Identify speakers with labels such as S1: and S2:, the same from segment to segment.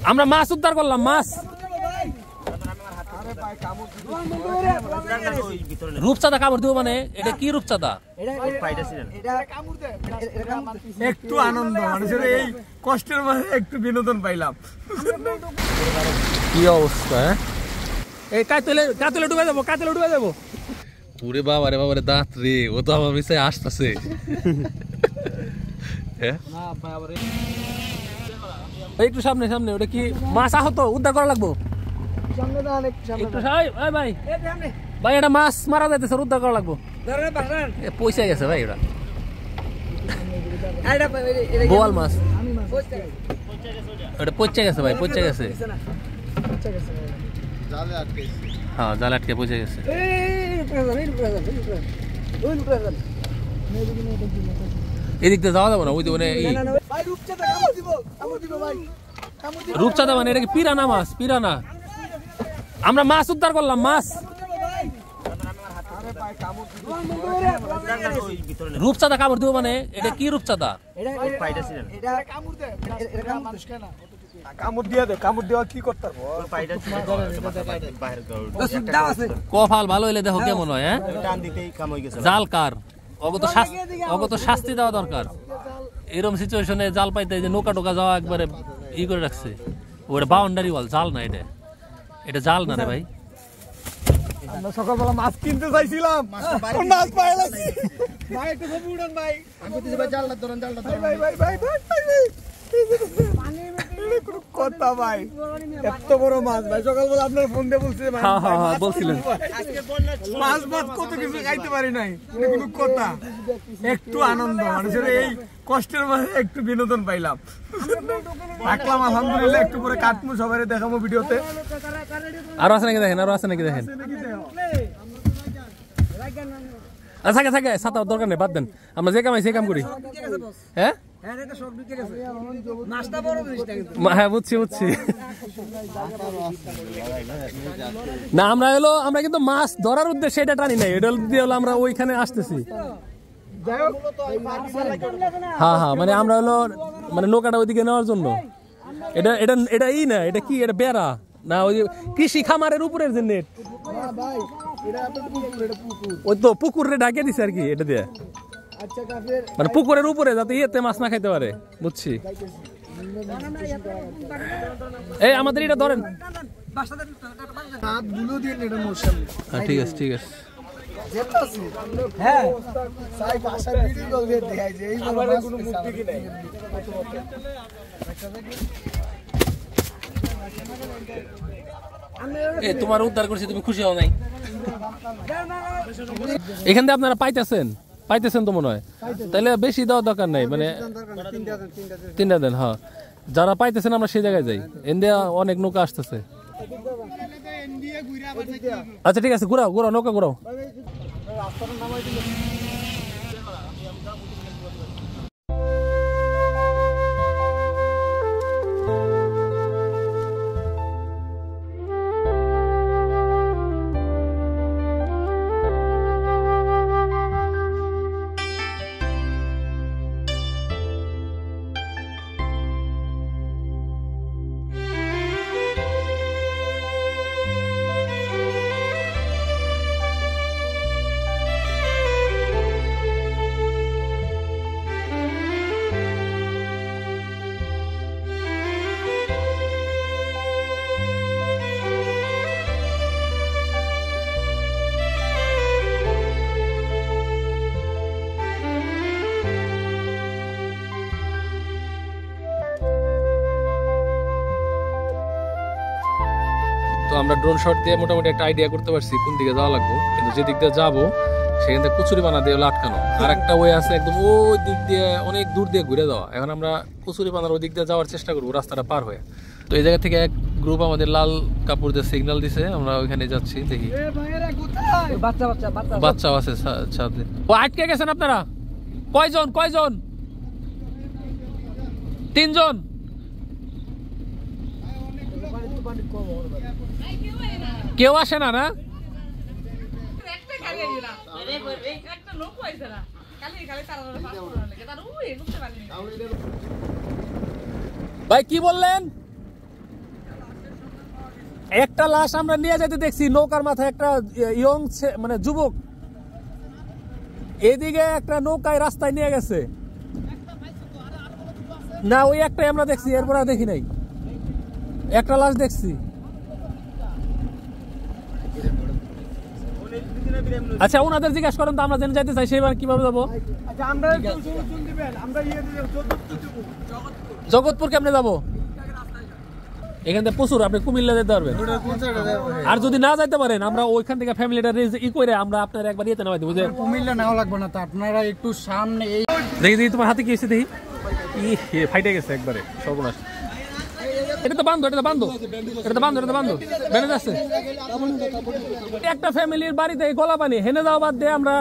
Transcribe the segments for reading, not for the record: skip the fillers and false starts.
S1: আমরা মাছ উদ্ধার করলাম, মাছ। রূপচাঁদা কামড় দিব মানে এটা কি রূপচাঁদা?
S2: একটু আনন্দ, মানুষের এই কষ্টের মাঝে একটু বিনোদন পাইলাম।
S1: কি অবস্থা! এই কাতলে ডুবে যাবো, কাতলে ডুবে যাবো। ওরে বাবারে বাবারে দাঁত রে, ও তো আমার বিষয়ে আসতেছে। একটু সামনে সামনে, ওটা কি মাছ আহত উদ্ধার করা লাগবো? ভাই এটা মাছ মারা যাইতেছে, উদ্ধার করা লাগবো। পয়সা গেছে ভাই, ওটা বোয়াল মাছ, ওটা পচে গেছে ভাই, পচে গেছে। হ্যাঁ, জালে আটকে পচে গেছে। এদিক দিয়ে যাওয়া যাবো না, ওই মানে রূপচাঁদা মানে এটা কি পিরানা মাছ? পিরানা। আমরা মাছ উদ্ধার করলাম, মাছ। রূপচাঁদা কামড় দিব মানে এটা কি রূপচাঁদা? কপাল ভালো হইলে দেখো কেমন হয়। জাল কার অগত শাস্তি দেওয়া দরকার। এরকম সিচুয়েশনে জাল পাইতে যে নৌকা টোকা যাওয়া একবারে ই করে রাখছে। ওটা বাউন্ডারি ওয়াল, জাল না এটা, এটা জাল না রে ভাই।
S2: আমরা সকালবেলা মাছ কিনতে চাইছিলাম, মাছ পাইলাম ভাই। একটু ছবি উড়ান ভাই, আমি বলতেছি ভাই জালটা ধরেন, জালটা ধরেন ভাই ভাই ভাই ভাই কথা ভাই। এত বড় মাছ ভাই, সকালবেলা আপনার ফোন দিয়ে বলছে
S1: বলছিলেন
S2: মাছ ভাত কত কিছু খাইতে পারি নাই, কোনো কথা। একটু আনন্দ, মানুষের এই কষ্টের মাঝে একটু বিনোদন পাইলাম। রাখলাম আলহামদুলিল্লাহ, একটু পরে কাটমু, সবাই দেখাবো ভিডিওতে।
S1: আরো আছে নাকি দেখেন, আরো আছে নাকি দেখেন। থাকে থাকে, সাঁতার দরকার নেই, বাদ দেন। আমরা যে কামাই সে কাম করি। হ্যাঁ হ্যাঁ, বুঝছি বুঝছি। না আমরা কিন্তু মাছ ধরার উদ্দেশ্যে এটা টানি নাই, এটা দিয়ে হলো আমরা ওইখানে আসতেছি। হ্যাঁ হ্যাঁ, মানে আমরা মানে নৌকাটা ওইদিকে নেওয়ার জন্য। এটা এটা এটা ই না, এটা কি, এটা বেড়া না, ওই কৃষি খামারের উপরের যে নেট, ওই তো পুকুরে ঢাকে দিছে আর কি এটা দিয়ে। মানে পুকুরের উপরে যাতে ইয়েতে মাছ না খাইতে পারে, বুঝছি। এই আমাদের এটা ধরেন। ঠিক আছে ঠিক আছে। তোমার উদ্ধার করছি, তুমি খুশি হও নাই? এখান থেকে আপনারা পাইতেছেন তো মনে হয়, তাহলে বেশি দেওয়ার দরকার নাই, মানে 3টা দেন। হ্যাঁ, যারা পাইতেছেন আমরা সেই জায়গায় যাই, ইন্ডিয়া অনেক নৌকা আসতেছে। আচ্ছা ঠিক আছে, ঘুরাও ঘুরাও, নৌকা ঘুরাও। তো আমরা ড্রোন শট দিয়ে মোটামুটি একটা আইডিয়া করতে পারছি কোন দিকে যাওয়া লাগবে, কিন্তু যে দিক দিয়ে যাবো সেখান থেকে কচুরিপানা দিয়ে আটকানো। আর একটা ওয়ে আছে একদম ওই দিক দিয়ে অনেক দূর দিয়ে ঘুরে যাওয়া। এখন আমরা কচুরিপানার ওই দিক দিয়ে যাওয়ার চেষ্টা করবো রাস্তাটা পার হয়ে। তো এই জায়গা থেকে এক গ্রুপ আমাদের লাল কাপড় দিয়ে সিগন্যাল দিছে, আমরা ওইখানে যাচ্ছি। দেখি বাচ্চাও আছে সাথে। ও আটকে গেছেন আপনারা? কয়জন? 3 জন। কেউ আসে না? না ভাই কি বললেন? একটা লাশ আমরা নিয়ে যেতে দেখছি নৌকার মাথায় একটা ইয়ং মানে যুবক, এদিকে একটা নৌকায় রাস্তায় নিয়ে গেছে না, ওই একটাই আমরা দেখছি, এরপর আর দেখি নাই। একটা লাশ দেখছি। আচ্ছা ওনাদের জিজ্ঞাসা করেন তো, আমরা জেনে যাইতে চাই সেবার কিভাবে যাবো। জগৎপুর কেমনে যাবো? এখান থেকে প্রচুর, আপনি কুমিল্লা যেতে পারবেন। আর যদি না যাইতে পারেন আমরা ওইখান থেকে ফ্যামিলিটা ই করে আমরা আপনার একবার ইয়েতে নামাই দেবো। যে
S2: কুমিল্লা নাও লাগবে না, তো আপনারা একটু সামনে এই
S1: দেখি দেখি তোমার হাতে কি হয়েছে দেখি। ফাইটে গেছে একবারে, সর্বনাশ। এটা তো বান্ধব, এটা তো বান্ধব, এটা তো বান্ধব, এটা তো বান্ধব, ব্যান্ডেজ আছে। একটা ফ্যামিলির বাড়িতে গলা পানি হেনে যাওয়া বাদ দিয়ে আমরা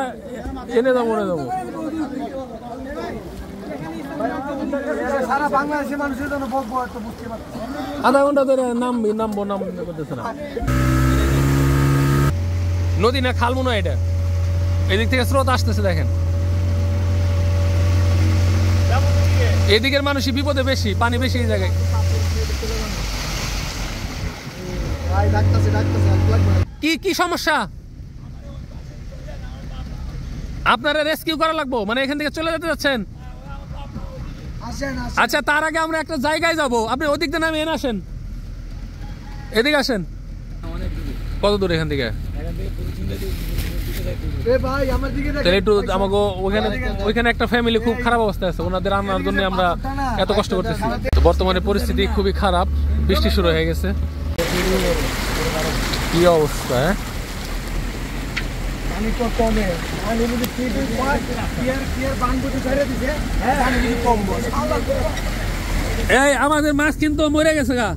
S1: এনে যাবো, মনে যাবো।
S2: সারা বাংলাদেশের মানুষের জন্য বলবো, তো বুঝতে পারছি
S1: আধা ঘন্টা ধরে নামবো করতেছে না। নদী না খাল মনে হয় এটা, এদিক থেকে স্রোত আসতেছে দেখেন। এদিকের মানুষই বিপদে বেশি, পানি বেশি এই জায়গায়। কি কি সমস্যা? আপনারা রেস্কিউ করা লাগবো, মানে এখান থেকে চলে যেতে যাচ্ছেন? আচ্ছা তার আগে আমরা একটা জায়গায় যাব, আপনি ওদিক দিয়ে নামে এনে আসেন, এদিকে আসেন। কত দূর এখান থেকে? একটু আমাকে ওইখানে একটা ফ্যামিলি খুব খারাপ অবস্থায় আছে, ওনাদের রান্নার জন্য আমরা এত কষ্ট করতেছি। বর্তমানে পরিস্থিতি খুবই খারাপ, বৃষ্টি শুরু হয়ে গেছে। কি অবস্থা? এই আমাদের মাছ কিন্তু মরে গেছে গা।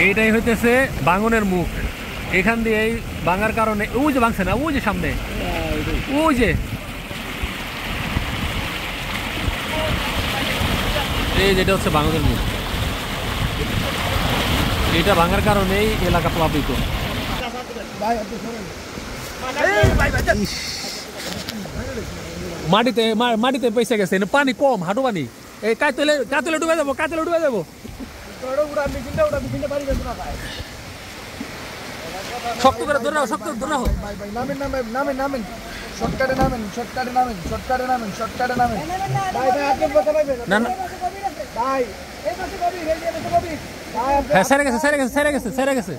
S1: এইটাই হইতেছে ভাঙনের মুখ। এখান দিয়ে এই ভাঙার কারণে ওই যে ভাঙছে না, ওই যে সামনে, ওই যে এই যেটা হচ্ছে ভাঙনের মুখ। এটা ভাঙার কারণেই এলাকা প্লাবিত। মাটিতে পয়সা গেছে, পানি কম, হাঁটু পানি। এই কাতলে ডুবে যাবো, কাতলে ডুবে যাবো। শক্ত করে ধরে রাখো, শক্ত ধরে রাখো।
S2: নামেন নামেন নামেন নামেন, শর্টকাটে নামেন, শর্টকাটে নামেন, শর্টকাটে নামেন, শর্টকাটে নামেন। ভাই ভাই আপনি কথা বলবেন না না ভাই, এই পাশে কবি, এই পাশে কবি ভাই।
S1: হ্যাঁ সেরে গেছে, সেরে গেছে, সেরে গেছে, সেরে গেছে।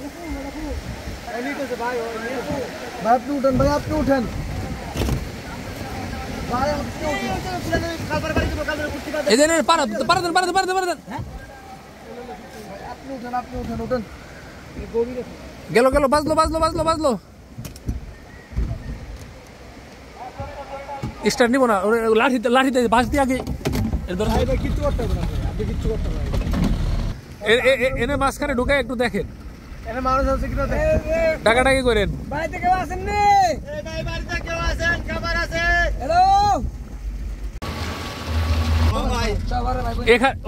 S2: ভাই আপনি উঠেন, ভাই আপনি উঠেন, ভাই আপনি উঠেন। কালবার বাড়ি দেব, কালবার কুর্তি বাদ।
S1: এই যে পারা পারা দেন, পারা দেন, পারা দেন, পারা দেন।
S2: আপনি উঠেন, আপনি উঠেন, উঠেন। এই গভীর
S1: গেল গেল, বাজলো বাজলো বাজলো বাজলো। স্টার নিব না, লাঠিতে লাঠিতে বাজ দিয়ে আগে
S2: কিচ্ছু করতে হবে না, আপনি কিচ্ছু করতে হবে না।
S1: এনে মাঝখানে ঢুকে একটু দেখেন
S2: এনে মানুষ আছে কিনা
S1: টাকাটাকি করেন।
S2: বাড়িতে কেউ আছেন নি? এই ভাই বাড়িতে কেউ আছেন? খাবার আছে? হ্যালো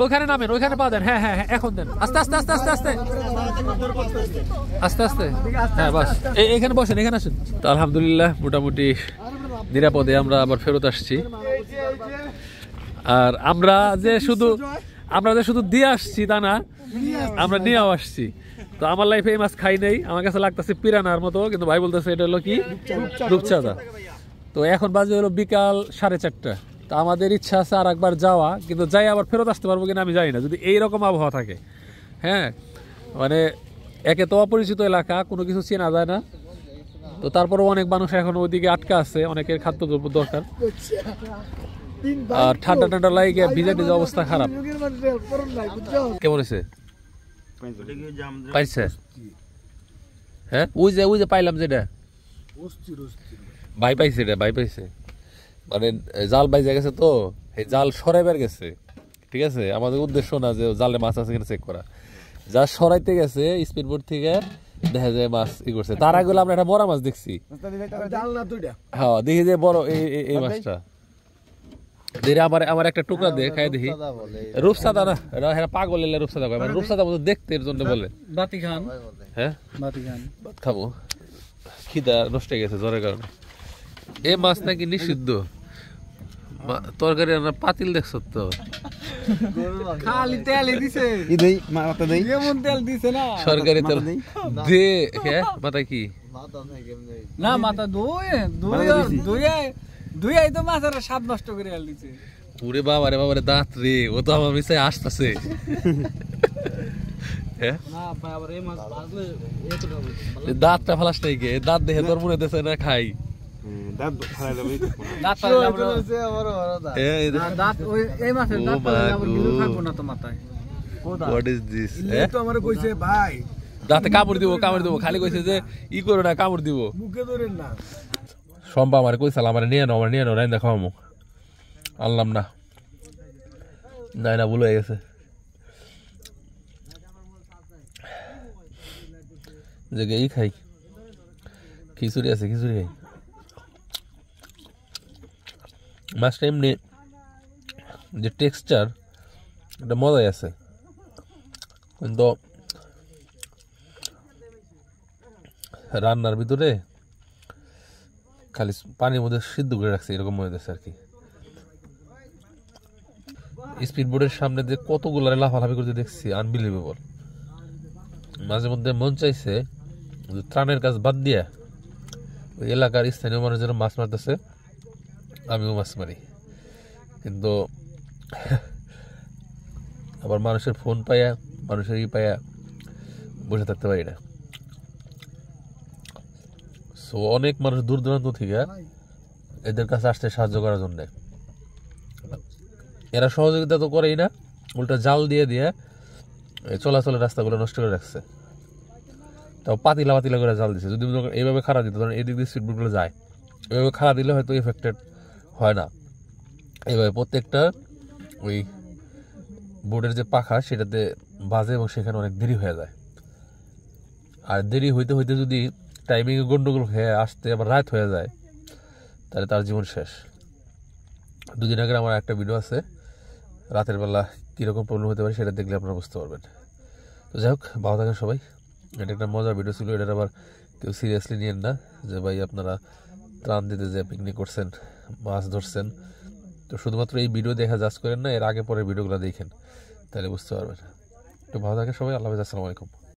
S1: ওখানে নামেন, ওইখানে পা দেন। হ্যাঁ হ্যাঁ হ্যাঁ, এখন দেন, আস্তে আস্তে আস্তে আস্তে আস্তে আস্তে আস্তে। হ্যাঁ বাস, এখানে বসেন, এখানে আসেন। তো আলহামদুলিল্লাহ মোটামুটি নিরাপদে আমরা আবার ফেরত আসছি। আর আমরা যে শুধু দিয়ে আসছি তা না, আমরা নিয়েও আসছি। তো আমার লাইফে এই মাছ খাই নাই, আমার কাছে লাগতেছে পিরানার মতো, কিন্তু ভাই বলতেছে এটা হলো কি রূপচাঁদা। তো এখন বাজে হলো বিকাল 4:30। তো আমাদের ইচ্ছা আছে আর একবার যাওয়া, কিন্তু যাই আবার ফেরত আসতে পারবো কিনা আমি জানি না, যদি এইরকম আবহাওয়া থাকে। হ্যাঁ মানে একে তো অপরিচিত এলাকা, কোনো কিছু চেনা যায় না। তো তারপরেও অনেক মানুষ এখন ওইদিকে আটকা আছে, অনেকের খাদ্যদ্রব্য দরকার। আর ঠান্ডা ঠান্ডা লাগে, ভিজে ভিজে অবস্থা খারাপ। কেমন হয়েছে পাইছে? হ্যাঁ ওই যে পাইলাম যেটা ভাই পাইছে, এটা ভাই পাইছে, মানে জাল বাইজে গেছে তো এই জাল সরাইবার গেছে। ঠিক আছে, আমাদের উদ্দেশ্য না যে জালে মাছ আছে কিনা চেক করা, যা সরাইতে গেছে স্পিড বোট থেকে দেখা যায় মাছ ই করছে। তার আগে আমরা একটা মরা মাছ দেখছি। হ্যাঁ দেখি যে বড় এই মাছটা দেখি, আমার একটা টুকরা দিয়ে খাই দেখি। রূপসাদা না, এটা পাগল এলে রূপসাদা খায়, মানে রূপসাদা মতো দেখতে এর জন্য বলে।
S2: বাতি খান?
S1: হ্যাঁ
S2: বাতি খান,
S1: ভাত খাবো, খিদা নষ্ট হয়ে গেছে জ্বরের কারণে। এই মাছ নাকি নিষিদ্ধ, তরকারি রান্না পাতিল দেখছো তো
S2: খালি তেল দিছে
S3: ই দেই মাথা দেই
S2: এমন তেল দিছে না
S1: সরকারি তেল দে কে মাথা কি
S2: না মাথা দুই তো মাছের স্বাদ নষ্ট করে আল দিছে
S1: ওরে বাবারে বাবারে দাঁত রে ও তো আমার মিশে আসতেছে হ্যাঁ
S2: না ভাই আবার এই মাছ ভাজলে এতটা
S1: দাঁতটা ফালাস নাই কে দাঁত দেখে তোর মনে হইতেছে না খাই
S3: দাঁত ফালাই দেবই
S2: দাঁত ফালাইলে আবার দাঁত ওই এই মাছের দাঁত ফালাইলে আবার গিলু থাকবো না তো মাথায়
S1: হোয়াট ইজ দিস
S2: তো আমারে কইছে ভাই
S1: দাঁতে কামড় দিব খালি কইছে যে ই করো না কামড় দিব
S2: মুখে ধরেন না
S1: সম্পা আমারে কইছাল আমারে নিয়ে নাও রাইন্দা খাওয়ামু আনলাম না না ভুল হয়ে গেছে যে ই খাই খিচুড়ি আছে খিচুড়ি খাই মাছটা এমনি যে টেক্সচার এটা মজাই আছে কিন্তু রান্নার ভিতরে খালি পানির মধ্যে সিদ্ধ করে রাখছে এরকম মনে হচ্ছে আর কি স্পিড বোর্ডের সামনে যে কতগুলো লাফালাফি করতে দেখছি আনবিলিভেবল মাঝে মধ্যে মন চাইছে ত্রাণের কাজ বাদ দিয়া ওই এলাকার স্থানীয় মানুষ যেন মাছ মারতেছে আমিও মাছ মারি কিন্তু আবার মানুষের ফোন পাইয়া মানুষের ই পাইয়া বসে থাকতে পারি না সো অনেক মানুষ দূর দূরান্ত থেকে এদের কাছে আসতে সাহায্য করার জন্য এরা সহযোগিতা তো করেই না উল্টা জাল দিয়ে দিয়ে চলাচলের রাস্তাগুলো নষ্ট করে রাখছে তাও পাতিলা করে জাল দিচ্ছে যদি এইভাবে খাড়া দিত ধরেন এদিক দিয়ে স্পিডবোটগুলো যায় এইভাবে খাড়া দিলে হয়তো এফেক্টেড হয় না এইভাবে প্রত্যেকটা ওই বোর্ডের যে পাখা সেটাতে বাজে এবং সেখানে অনেক দেরি হয়ে যায় আর দেরি হইতে হইতে যদি টাইমিং গন্ডগোল হয়ে আসতে আবার রাত হয়ে যায় তাহলে তার জীবন শেষ দুদিন আগে আমার একটা ভিডিও আছে রাতের বেলা কীরকম প্রবলেম হতে পারে সেটা দেখলে আপনারা বুঝতে পারবেন তো যাই হোক ভালো থাকেন সবাই এটা একটা মজার ভিডিও ছিল এটার আবার কেউ সিরিয়াসলি নিয়েন না যে ভাই আপনারা ত্রাণ দিতে যে পিকনিক করছেন মাছ ধরছেন তো শুধুমাত্র এই ভিডিও দেখা জাজ করেন না এর আগে পরের ভিডিওগুলো দেখেন তাহলে বুঝতে পারবেন তো ভালো থাকেন সবাই আল্লাহ হাফেজ আসসালামু আলাইকুম